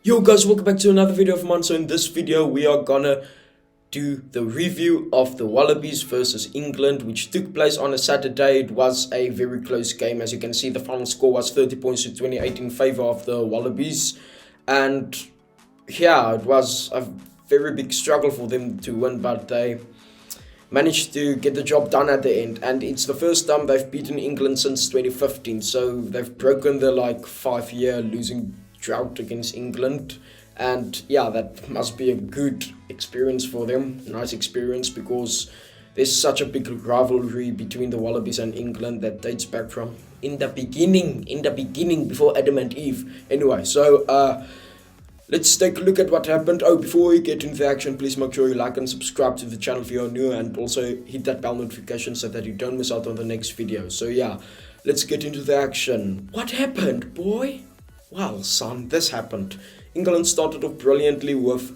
Yo guys, welcome back to another video of mine. So in this video we are gonna do the review of the Wallabies versus England, which took place on a Saturday. It was a very close game. As you can see, the final score was 30 points to 28 in favor of the Wallabies, and yeah, it was a very big struggle for them to win, but they managed to get the job done at the end. And it's the first time they've beaten England since 2015, so they've broken the 5-year losing drought against England. And yeah, that must be a good experience for them. Nice experience, because there's such a big rivalry between the Wallabies and England that dates back from in the beginning before Adam and Eve. Anyway, so let's take a look at what happened. Oh, before we get into the action, please make sure you like and subscribe to the channel if you're new, and also hit that bell notification so that you don't miss out on the next video. So yeah, let's get into the action. What happened, boy? Well, son, this happened. England started off brilliantly with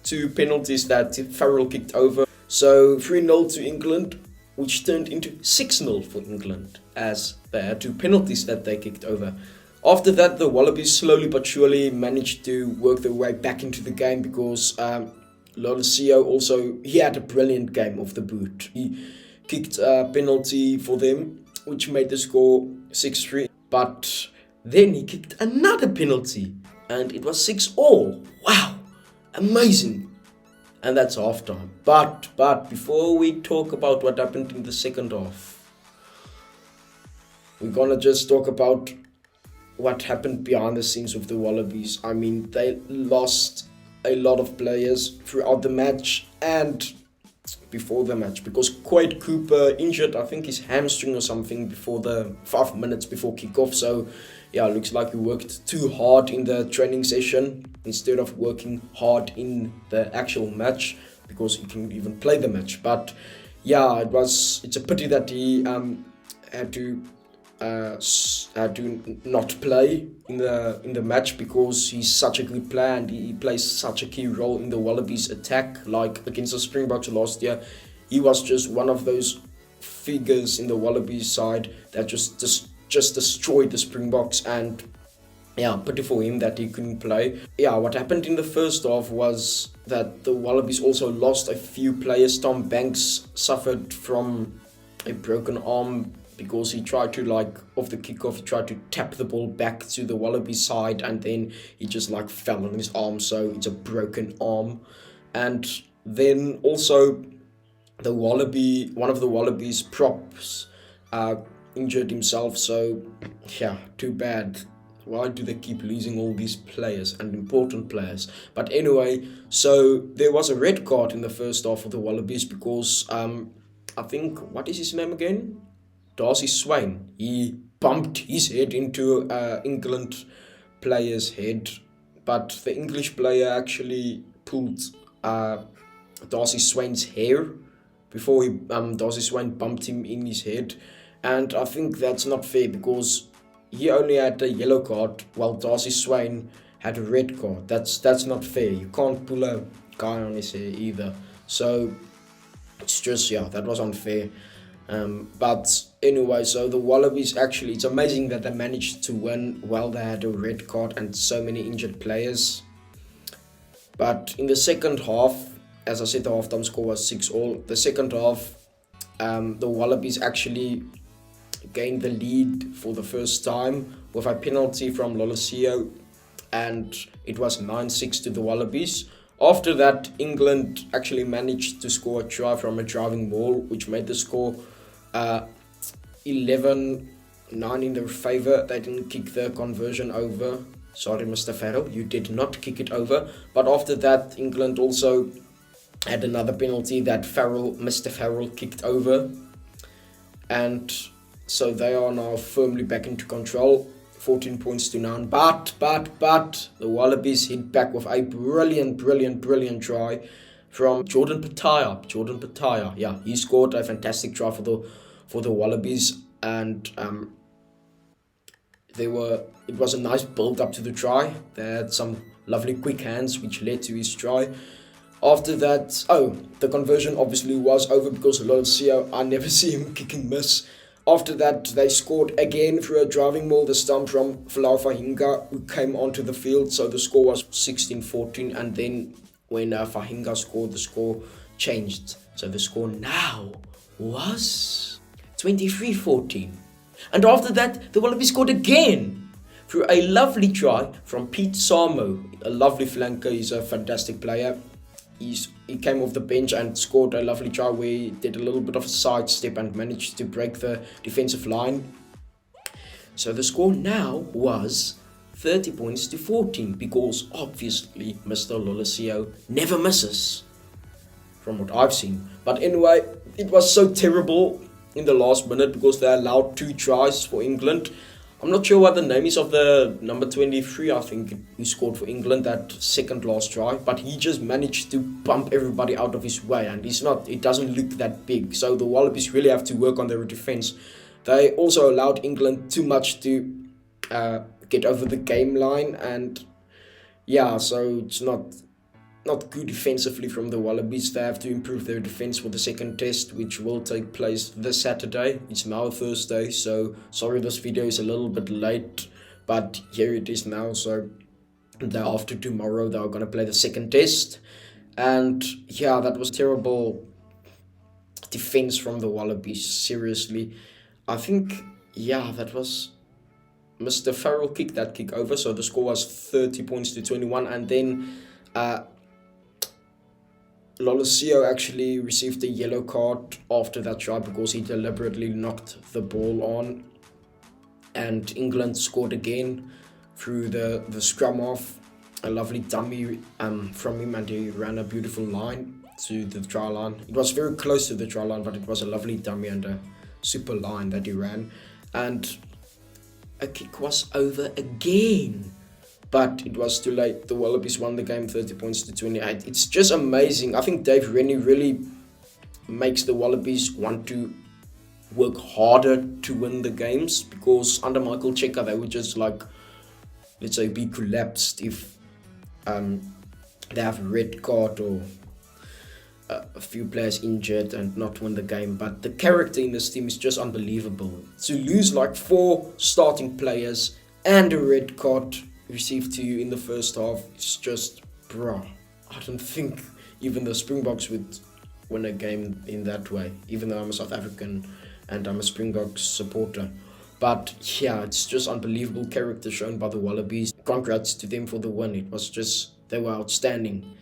two penalties that Farrell kicked over. So 3-0 to England, which turned into 6-0 for England, as they had two penalties that they kicked over. After that, the Wallabies slowly but surely managed to work their way back into the game, because Lolosio also, he had a brilliant game off the boot. He kicked a penalty for them, which made the score 6-3. But then he kicked another penalty, and it was 6-all. Wow, amazing. And that's halftime. But before we talk about what happened in the second half, we're gonna just talk about what happened behind the scenes with the Wallabies. I mean, they lost a lot of players throughout the match and before the match, because Quade Cooper injured, I think, his hamstring or something before the 5 minutes before kickoff. So yeah, it looks like he worked too hard in the training session instead of working hard in the actual match, because he couldn't even play the match. But yeah, it's a pity that he had to not play in the match, because he's such a good player and he plays such a key role in the Wallabies attack. Like against the Springboks last year, he was just one of those figures in the Wallabies side that just destroyed the Springboks. And yeah, pity for him that he couldn't play. Yeah, what happened in the first half was that the Wallabies also lost a few players. Tom Banks suffered from a broken arm, because he tried to, off the kickoff, he tried to tap the ball back to the Wallaby side, and then he just fell on his arm, so it's a broken arm. And then also one of the Wallabies props injured himself, so yeah, too bad. Why do they keep losing all these players and important players? But anyway, so there was a red card in the first half of the Wallabies, because I think, what is his name again? Darcy Swain. He bumped his head into England player's head, but the English player actually pulled Darcy Swain's hair before Darcy Swain bumped him in his head. And I think that's not fair, because he only had a yellow card while Darcy Swain had a red card. That's not fair. You can't pull a guy on his hair either. So it's just, yeah, that was unfair. But anyway, so the Wallabies, actually, it's amazing that they managed to win while they had a red card and so many injured players. But in the second half, as I said, the halftime score was 6-all. The second half, the Wallabies actually gained the lead for the first time with a penalty from Lolosio, and it was 9-6 to the Wallabies. After that, England actually managed to score a try from a driving ball, which made the score 11-9 in their favor. They didn't kick the conversion over. Sorry, Mr. Farrell, you did not kick it over. But after that, England also had another penalty that Mr. Farrell kicked over. And so they are now firmly back into control, 14 points to 9. But the Wallabies hit back with a brilliant try from Jordan Pataya. Yeah, he scored a fantastic try for the Wallabies, and it was a nice build up to the try. They had some lovely quick hands, which led to his try. After that, the conversion obviously was over, because Lolosio, I never see him kicking miss. After that, they scored again through a driving maul, this time from Fahinga, who came onto the field. So the score was 16-14, and then when Fahinga scored, the score changed. So the score now was 23-14. And after that, the Wallabies scored again through a lovely try from Pete Samo, a lovely flanker. He's a fantastic player. He came off the bench and scored a lovely try where he did a little bit of a sidestep and managed to break the defensive line. So the score now was 30 points to 14, because obviously Mr. Lolesio never misses, from what I've seen. But anyway, it was so terrible in the last minute because they allowed 2 tries for England. I'm not sure what the name is of the number 23, I think, who scored for England that second last try, but he just managed to bump everybody out of his way, and it doesn't look that big. So the Wallabies really have to work on their defense. They also allowed England too much to get over the game line, and yeah, so it's not good defensively from the Wallabies. They have to improve their defense for the second test, which will take place this Saturday. It's now Thursday, so sorry this video is a little bit late, but here it is now. So the day after tomorrow, they're going to play the second test. And yeah, that was terrible defense from the Wallabies, seriously. I think, yeah, that was Mr. Farrell kicked that kick over, so the score was 30 points to 21, and then Lolesio actually received a yellow card after that try because he deliberately knocked the ball on, and England scored again through the scrum off. A lovely dummy from him, and he ran a beautiful line to the try line. It was very close to the try line, but it was a lovely dummy and a super line that he ran, and a kick was over again. But it was too late. The Wallabies won the game 30 points to 28. It's just amazing. I think Dave Rennie really makes the Wallabies want to work harder to win the games, because under Michael Cheika, they would just, like, let's say, be collapsed if they have a red card or a few players injured and not win the game. But the character in this team is just unbelievable. To lose like 4 starting players and a red card received to you in the first half, it's just, bruh, I don't think even the Springboks would win a game in that way, even though I'm a South African and I'm a Springboks supporter. But yeah, it's just unbelievable character shown by the Wallabies. Congrats to them for the win. It was just, they were outstanding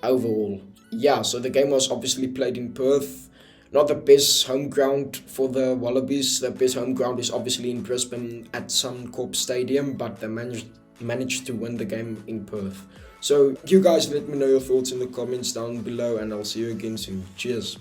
overall. Yeah, so the game was obviously played in Perth. Not the best home ground for the Wallabies. The best home ground is obviously in Brisbane at Suncorp Stadium, but they managed to win the game in Perth. So you guys let me know your thoughts in the comments down below, and I'll see you again soon. Cheers.